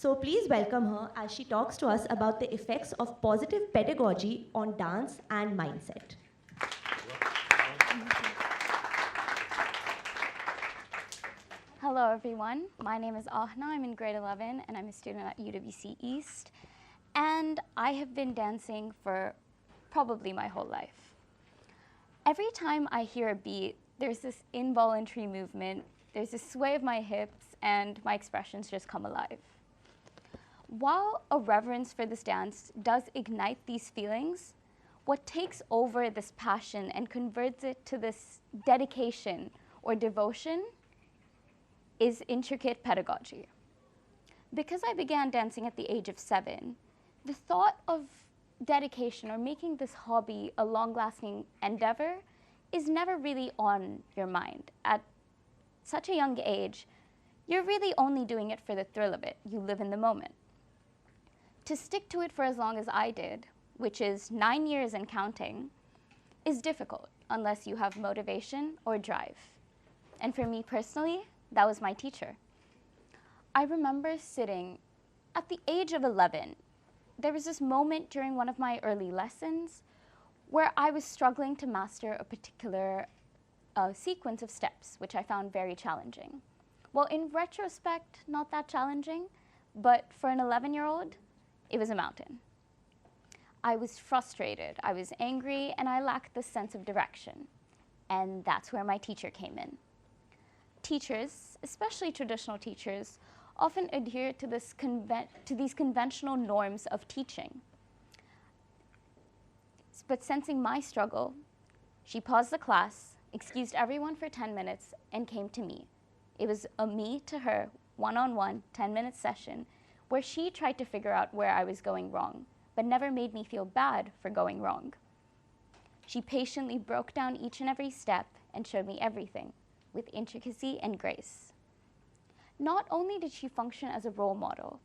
So please welcome her as she talks to us about the effects of positive pedagogy on dance and mindset. Hello everyone, my name is Aahana, I'm in grade 11 and I'm a student at UWC East, and I have been dancing for probably my whole life. Every time I hear a beat, there's this involuntary movement, there's this sway of my hips, and my expressions just come alive. While a reverence for this dance does ignite these feelings, what takes over this passion and converts it to this dedication or devotion is intricate pedagogy. Because I began dancing at the age of 7, the thought of dedication or making this hobby a long-lasting endeavor is never really on your mind. At such a young age, you're really only doing it for the thrill of it. You live in the moment. To stick to it for as long as I did, which is 9 years and counting, is difficult unless you have motivation or drive. And for me personally, that was my teacher. I remember sitting at the age of 11. There was this moment during one of my early lessons where I was struggling to master a particular sequence of steps, which I found very challenging. Well, in retrospect, not that challenging, but for an 11-year-old, it was a mountain. I was frustrated, I was angry, and I lacked the sense of direction. And that's where my teacher came in. Teachers, especially traditional teachers, often adhere to these conventional norms of teaching. But sensing my struggle, she paused the class, excused everyone for 10 minutes, and came to me. It was a me to her, one-on-one, 10-minute session, where she tried to figure out where I was going wrong, but never made me feel bad for going wrong. She patiently broke down each and every step and showed me everything with intricacy and grace. Not only did she function as a role model,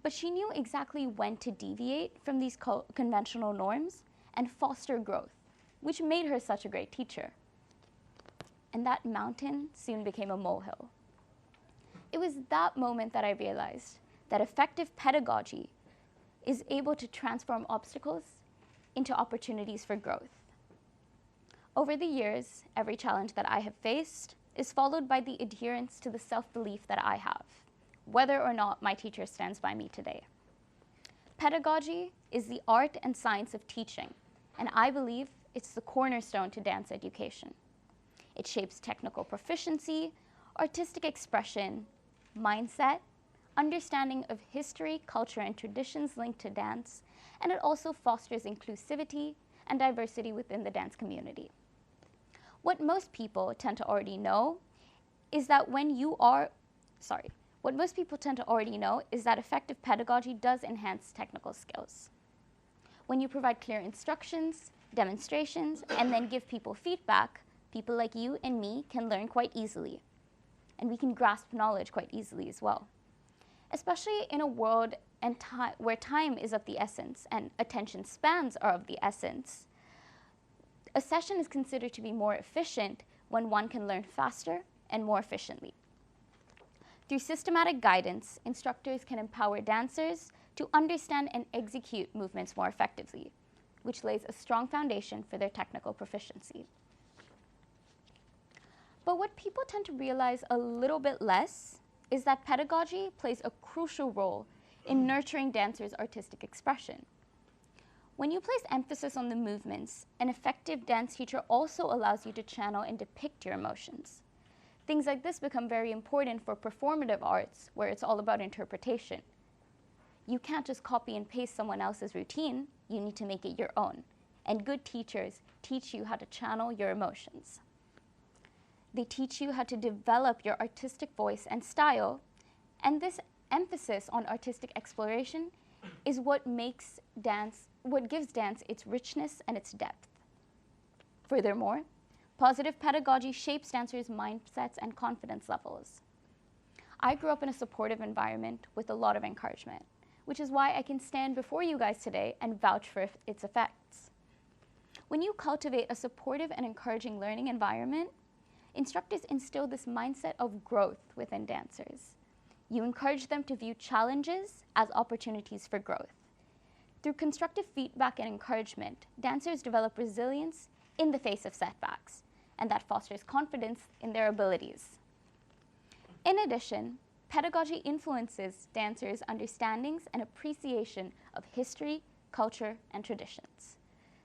but she knew exactly when to deviate from these conventional norms and foster growth, which made her such a great teacher. And that mountain soon became a molehill. It was that moment that I realized that effective pedagogy is able to transform obstacles into opportunities for growth. Over the years, every challenge that I have faced is followed by the adherence to the self-belief that I have, whether or not my teacher stands by me today. Pedagogy is the art and science of teaching, and I believe it's the cornerstone to dance education. It shapes technical proficiency, artistic expression, mindset, understanding of history, culture, and traditions linked to dance, and it also fosters inclusivity and diversity within the dance community. What most people tend to already know is that effective pedagogy does enhance technical skills. When you provide clear instructions, demonstrations, and then give people feedback, people like you and me can learn quite easily. And we can grasp knowledge quite easily as well. Especially in a world and where time is of the essence and attention spans are of the essence, a session is considered to be more efficient when one can learn faster and more efficiently. Through systematic guidance, instructors can empower dancers to understand and execute movements more effectively, which lays a strong foundation for their technical proficiency. But what people tend to realize a little bit less is that pedagogy plays a crucial role in nurturing dancers' artistic expression. When you place emphasis on the movements, an effective dance teacher also allows you to channel and depict your emotions. Things like this become very important for performative arts, where it's all about interpretation. You can't just copy and paste someone else's routine, you need to make it your own. And good teachers teach you how to channel your emotions. They teach you how to develop your artistic voice and style, and this emphasis on artistic exploration is what gives dance its richness and its depth. Furthermore, positive pedagogy shapes dancers' mindsets and confidence levels. I grew up in a supportive environment with a lot of encouragement, which is why I can stand before you guys today and vouch for its effects. When you cultivate a supportive and encouraging learning environment, instructors instill this mindset of growth within dancers. You encourage them to view challenges as opportunities for growth. Through constructive feedback and encouragement, dancers develop resilience in the face of setbacks, and that fosters confidence in their abilities. In addition, pedagogy influences dancers' understandings and appreciation of history, culture, and traditions.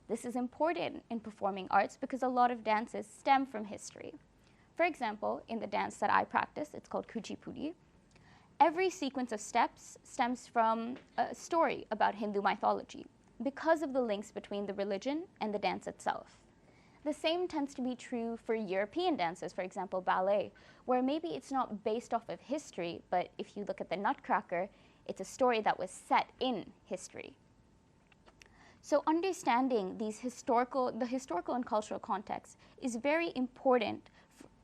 This is important in performing arts because a lot of dances stem from history. For example, in the dance that I practice, it's called Kuchipudi. Every sequence of steps stems from a story about Hindu mythology because of the links between the religion and the dance itself. The same tends to be true for European dances, for example, ballet, where maybe it's not based off of history, but if you look at the Nutcracker, it's a story that was set in history. So understanding the historical and cultural context is very important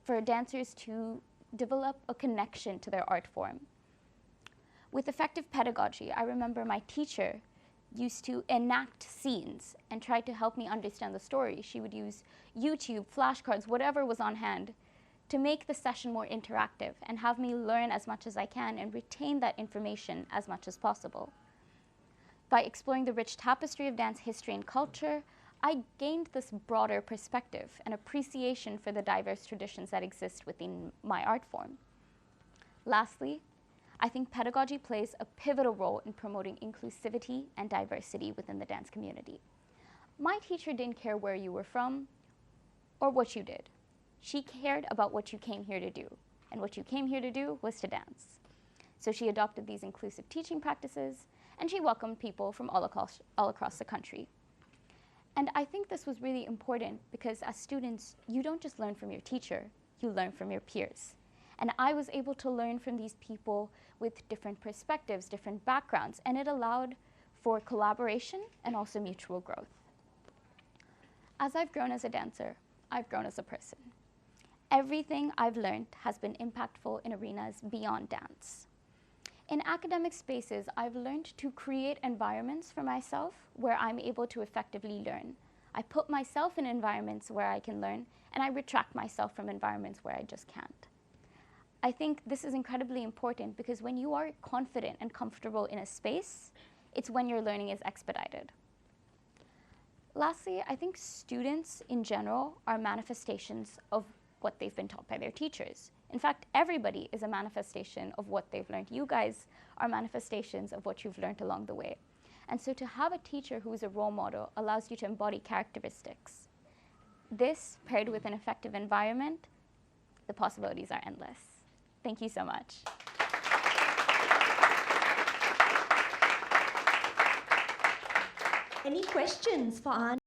for dancers to develop a connection to their art form. With effective pedagogy, I remember my teacher used to enact scenes and try to help me understand the story. She would use YouTube, flashcards, whatever was on hand to make the session more interactive and have me learn as much as I can and retain that information as much as possible. By exploring the rich tapestry of dance history and culture, I gained this broader perspective and appreciation for the diverse traditions that exist within my art form. Lastly, I think pedagogy plays a pivotal role in promoting inclusivity and diversity within the dance community. My teacher didn't care where you were from or what you did. She cared about what you came here to do, and what you came here to do was to dance. So she adopted these inclusive teaching practices, and she welcomed people from all across the country. And I think this was really important because as students, you don't just learn from your teacher, you learn from your peers. And I was able to learn from these people with different perspectives, different backgrounds, and it allowed for collaboration and also mutual growth. As I've grown as a dancer, I've grown as a person. Everything I've learned has been impactful in arenas beyond dance. In academic spaces, I've learned to create environments for myself where I'm able to effectively learn. I put myself in environments where I can learn, and I retract myself from environments where I just can't. I think this is incredibly important because when you are confident and comfortable in a space, it's when your learning is expedited. Lastly, I think students in general are manifestations of what they've been taught by their teachers. In fact, everybody is a manifestation of what they've learned. You guys are manifestations of what you've learned along the way. And so to have a teacher who is a role model allows you to embody characteristics. This, paired with an effective environment, the possibilities are endless. Thank you so much. Any questions for Aahana?